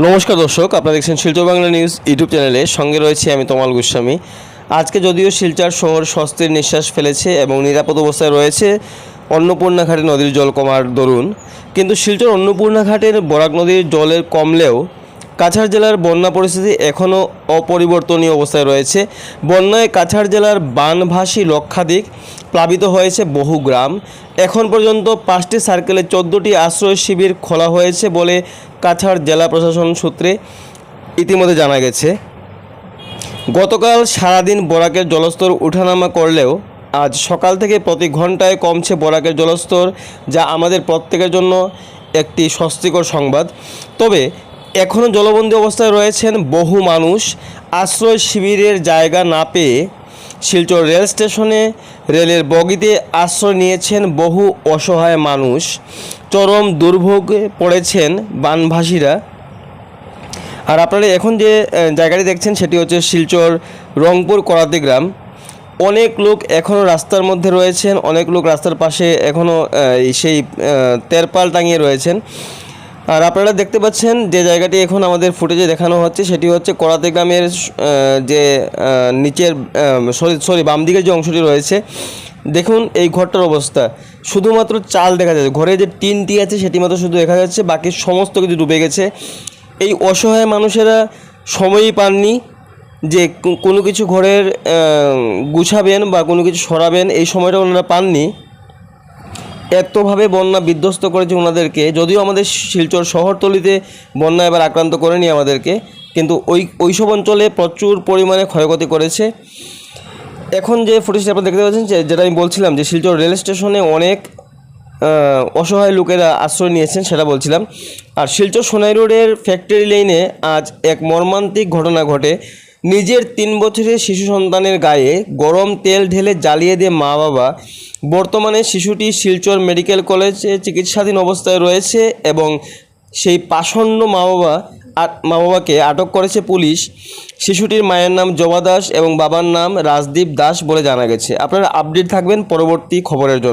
নমস্কার দর্শক, আপনারা দেখছেন শিলচর বাংলা নিউজ ইউটিউব চ্যানেলে। সঙ্গে রয়েছে আমি তমাল গোস্বামী। আজকে যদিও শিলচর শহর স্বস্তির নিঃশ্বাস ফেলেছে এবং নিরাপদ অবস্থায় রয়েছে অন্নপূর্ণা ঘাটে নদীর জল কমার দরুন, কিন্তু শিলচর অন্নপূর্ণা ঘাটের বরাক নদীর জলের কমলেও কাছাড় জেলার বন্যা পরিস্থিতি এখনও অপরিবর্তনীয় অবস্থায় রয়েছে। বন্যায় কাছাড় জেলার বানভাসী লক্ষাধিক, প্লাবিত হয়েছে বহু গ্রাম। এখন পর্যন্ত 5টি সার্কেলে 14টি আশ্রয় শিবির খোলা হয়েছে বলে কাছাড় জেলা প্রশাসন সূত্রে ইতিমধ্যে জানা গেছে। গতকাল সারাদিন বরাকের জলস্তর ওঠানামা করলেও আজ সকাল থেকে প্রতি ঘন্টায় কমছে বরাকের জলস্তর, যা আমাদের প্রত্যেকের জন্য একটি স্বস্তিকর সংবাদ। তবে এখনও জলবন্দী অবস্থায় রয়েছেন বহু মানুষ। আশ্রয় শিবিরের জায়গা না পেয়ে শিলচর রেল স্টেশনে রেলের বগিতে আশ্রয় নিয়েছেন বহু অসহায় মানুষ। চরম দুর্ভোগে পড়েছেন বানভাসীরা। আর আপনারা এখন যে জায়গাটি দেখছেন সেটি হচ্ছে শিলচর রংপুর করাতি গ্রাম। অনেক লোক এখনও রাস্তার মধ্যে রয়েছেন, অনেক লোক রাস্তার পাশে এখনও সেই তেরপাল টাঙিয়ে রয়েছেন। আর আপনারা দেখতে পাচ্ছেন যে জায়গাটি এখন আমাদের ফুটেজে দেখানো হচ্ছে সেটি হচ্ছে করাতি গ্রামের যে নিচের বাম দিকের যে অংশটি রয়েছে। দেখুন এই ঘরটার অবস্থা, শুধুমাত্র চাল দেখা যাচ্ছে, ঘরে যে টিনটি আছে সেটি মাত্র শুধু দেখা যাচ্ছে, বাকি সমস্ত কিছু ডুবে গেছে। এই অসহায় মানুষেরা সময়ই পাননি যে কোনো কিছু ঘরের গুছাবেন বা কোনো কিছু সরাবেন, এই সময়টা ওনারা পাননি। এতভাবে বন্যা বিধ্বস্ত করেছে ওনাদেরকে। যদিও আমাদের শিলচর শহরতলিতে বন্যা এবার আক্রান্ত করেনি আমাদেরকে, কিন্তু ওইসব অঞ্চলে প্রচুর পরিমাণে ক্ষয়ক্ষতি করেছে। এখন যে ফুটেজটা আপনারা দেখতে পাচ্ছেন, যেটা আমি বলছিলাম যে শিলচর রেল স্টেশনে অনেক অসহায় লোকেরা আশ্রয় নিয়েছেন, সেটা বলছিলাম। আর শিলচর সোনাই রোডের ফ্যাক্টরি লেনে আজ এক মর্মান্তিক ঘটনা ঘটে। নিজের 3 বছরের শিশু সন্তানের গায়ে গরম তেল ঢেলে জ্বালিয়ে দিয়ে মা বাবা। বর্তমানে শিশুটি শিলচর মেডিকেল কলেজে চিকিৎসাধীন অবস্থায় রয়েছে এবং সেই পাষণ্ড মা বাবাকে আটক করেছে পুলিশ। শিশুটির মায়ের নাম জবা দাস এবং বাবার নাম রাজদীপ দাস বলে জানা গেছে। আপনারা আপডেট থাকবেন পরবর্তী খবরের জন্য।